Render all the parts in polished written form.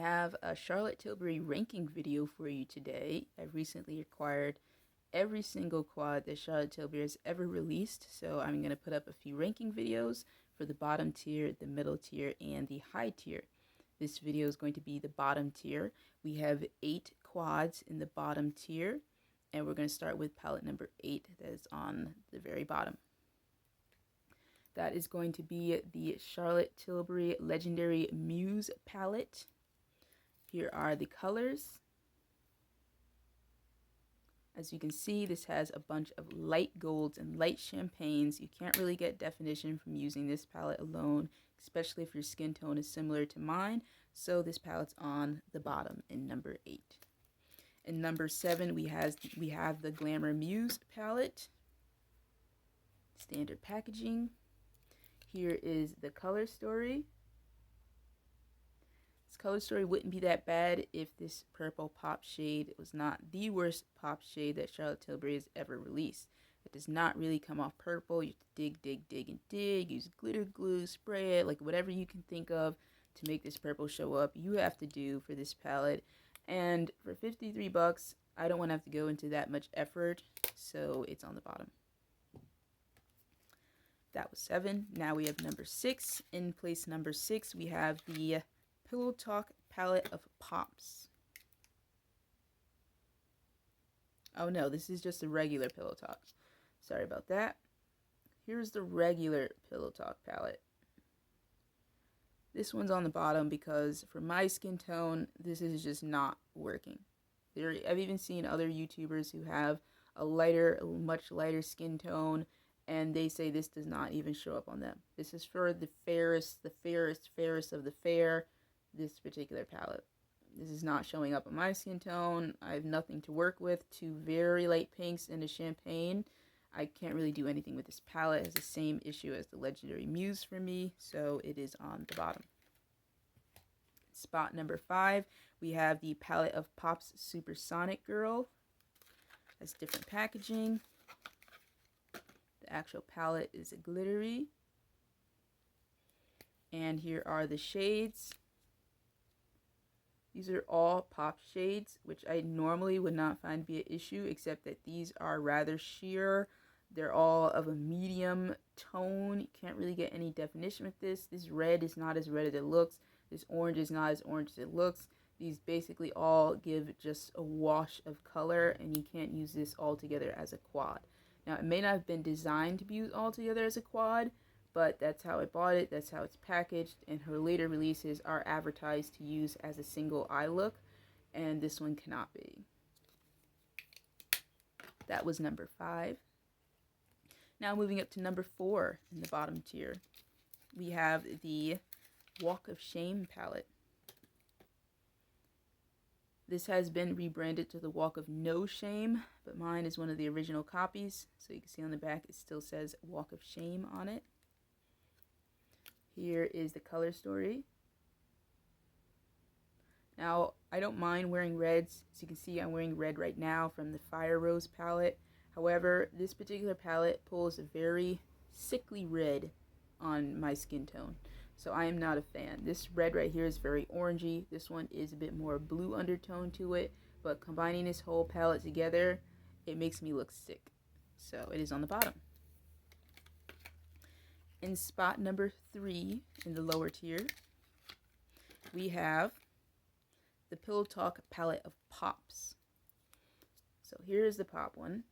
have a Charlotte Tilbury ranking video for you today. I recently acquired every single quad that Charlotte Tilbury has ever released, so I'm going to put up a few ranking videos for the bottom tier, the middle tier, and the high tier. This video is going to be the bottom tier. We have 8 quads in the bottom tier, and we're going to start with palette number 8 that is on the very bottom. That is going to be the Charlotte Tilbury Legendary Muse palette. Here are the colors. As you can see, this has a bunch of light golds and light champagnes. You can't really get definition from using this palette alone, especially if your skin tone is similar to mine. So this palette's on the bottom in number 8. In number 7, we have the Glamour Muse palette. Standard packaging. Here is the color story. This color story wouldn't be that bad if this purple pop shade was not the worst pop shade that Charlotte Tilbury has ever released. It does not really come off purple. You have to dig. Use glitter glue, spray it, like whatever you can think of to make this purple show up, you have to do for this palette. And for 53 bucks, I don't want to have to go into that much effort, so it's on the bottom. That was 7. Now we have number 6. In place number 6, we have the Pillow Talk palette of pops. Oh no, this is just a regular Pillow Talk. Sorry about that. Here's the regular Pillow Talk palette. This one's on the bottom because for my skin tone, this is just not working. I've even seen other YouTubers who have a much lighter skin tone, and they say this does not even show up on them. This is for the fairest of the fair, this particular palette. This is not showing up on my skin tone. I have nothing to work with. 2 very light pinks and a champagne. I can't really do anything with this palette. It has the same issue as the Legendary Muse for me, so it is on the bottom. Spot number 5, we have the palette of Pops Supersonic Girl. Has different packaging. The actual palette is glittery. And here are the shades. These are all pop shades, which I normally would not find be an issue, except that these are rather sheer. They're all of a medium tone. You can't really get any definition with this. This red is not as red as it looks. This orange is not as orange as it looks. These basically all give just a wash of color, and you can't use this all together as a quad. Now, it may not have been designed to be used all together as a quad, but that's how I bought it. That's how it's packaged, and her later releases are advertised to use as a single eye look, and this one cannot be. That was number 5. Now moving up to number 4 in the bottom tier, we have the Walk of Shame palette. This has been rebranded to the Walk of No Shame, but mine is one of the original copies, so you can see on the back it still says Walk of Shame on it. Here is the color story. Now, I don't mind wearing reds. As you can see, I'm wearing red right now from the Fire Rose palette. However, this particular palette pulls a very sickly red on my skin tone, so I am not a fan. This red right here is very orangey. This one is a bit more blue undertone to it, but combining this whole palette together, it makes me look sick. So it is on the bottom. In spot number 3 in the lower tier, we have the Pillow Talk palette of pops. So here is the pop one.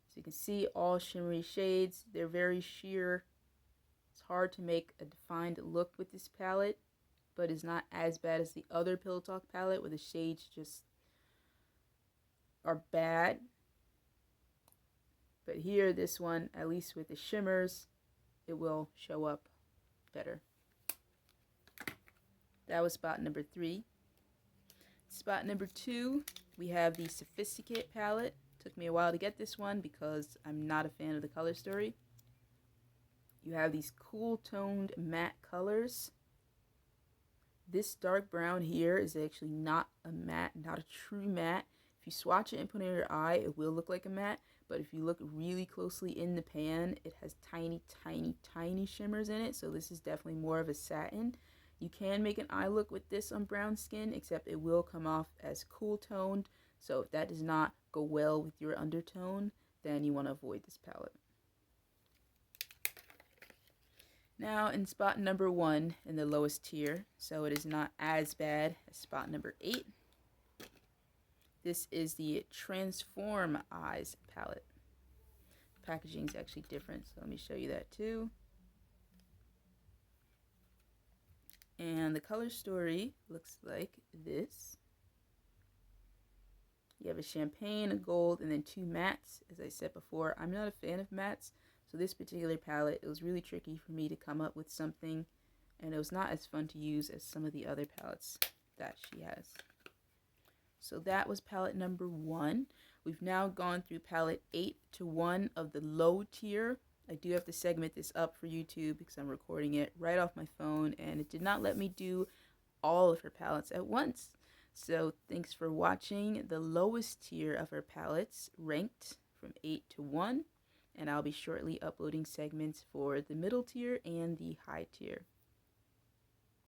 So you can see all shimmery shades. They're very sheer. It's hard to make a defined look with this palette, but it's not as bad as the other Pillow Talk palette where the shades just are bad. But here, this one, at least with the shimmers, it will show up better. That was spot number 3. Spot number 2, we have the Sophisticate palette. Took me a while to get this one because I'm not a fan of the color story. You have these cool toned matte colors. This dark brown here is actually not a matte, not a true matte. If you swatch it and put it in your eye, it will look like a matte. But if you look really closely in the pan, it has tiny shimmers in it. So this is definitely more of a satin. You can make an eye look with this on brown skin, except it will come off as cool toned. So if that does not go well with your undertone, then you want to avoid this palette. Now in spot number 1 in the lowest tier, so it is not as bad as spot number 8. This is the Transformereyes palette. The packaging is actually different, so let me show you that too. And the color story looks like this. You have a champagne, a gold, and then 2 mattes. As I said before, I'm not a fan of mattes, so this particular palette, it was really tricky for me to come up with something, and it was not as fun to use as some of the other palettes that she has. So that was palette number 1. We've now gone through palette 8 to 1 of the low tier. I do have to segment this up for YouTube because I'm recording it right off my phone, and it did not let me do all of her palettes at once. So thanks for watching the lowest tier of her palettes, ranked from 8 to 1, and I'll be shortly uploading segments for the middle tier and the high tier.